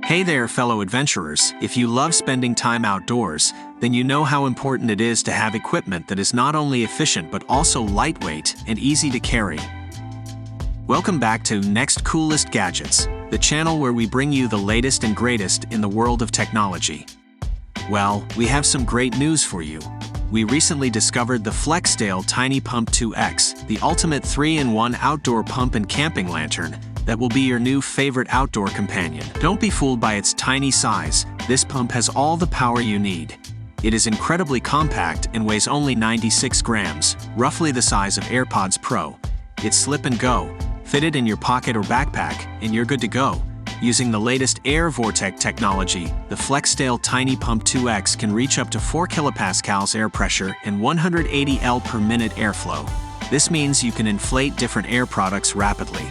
Hey there, fellow adventurers. If you love spending time outdoors, then you know how important it is to have equipment that is not only efficient but also lightweight and easy to carry. Welcome back to Next Coolest Gadgets, the channel where we bring you the latest and greatest in the world of technology. Well, we have some great news for you. We recently discovered the Flextail Tiny Pump 2X, the ultimate 3-in-1 outdoor pump and camping lantern that will be your new favorite outdoor companion. Don't be fooled by its tiny size. This pump has all the power you need. It is incredibly compact and weighs only 96 grams, roughly the size of AirPods Pro. It's slip and go. Fit it in your pocket or backpack, and you're good to go. Using the latest air vortex technology, the Flextail Tiny Pump 2X can reach up to 4 kilopascals air pressure and 180 L per minute airflow. This means you can inflate different air products rapidly.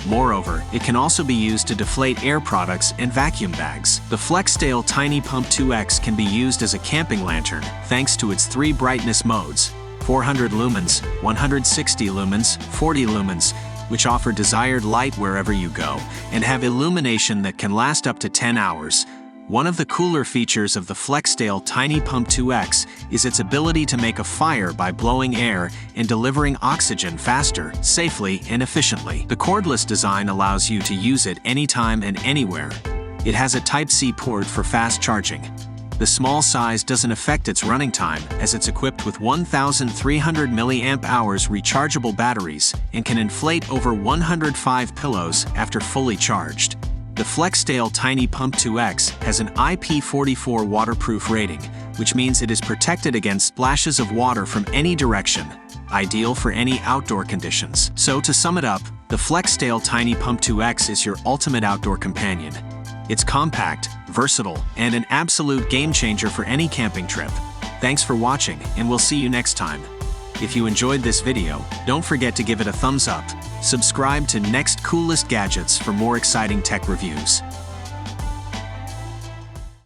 Moreover, it can also be used to deflate air products and vacuum bags. The Flextail Tiny Pump 2X can be used as a camping lantern thanks to its 3 brightness modes: 400 lumens, 160 lumens, 40 lumens, which offer desired light wherever you go, and have illumination that can last up to 10 hours. One of the cooler features of the Flextail Tiny Pump 2X is its ability to make a fire by blowing air and delivering oxygen faster, safely, and efficiently. The cordless design allows you to use it anytime and anywhere. It has a Type-C port for fast charging. The small size doesn't affect its running time, as it's equipped with 1,300 mAh rechargeable batteries and can inflate over 105 pillows after fully charged. The Flextail Tiny Pump 2X has an IP44 waterproof rating, which means it is protected against splashes of water from any direction, ideal for any outdoor conditions. So to sum it up, the Flextail Tiny Pump 2X is your ultimate outdoor companion. It's compact, versatile, and an absolute game changer for any camping trip. Thanks for watching, and we'll see you next time. If you enjoyed this video, don't forget to give it a thumbs up. Subscribe to Next Coolest Gadgets for more exciting tech reviews.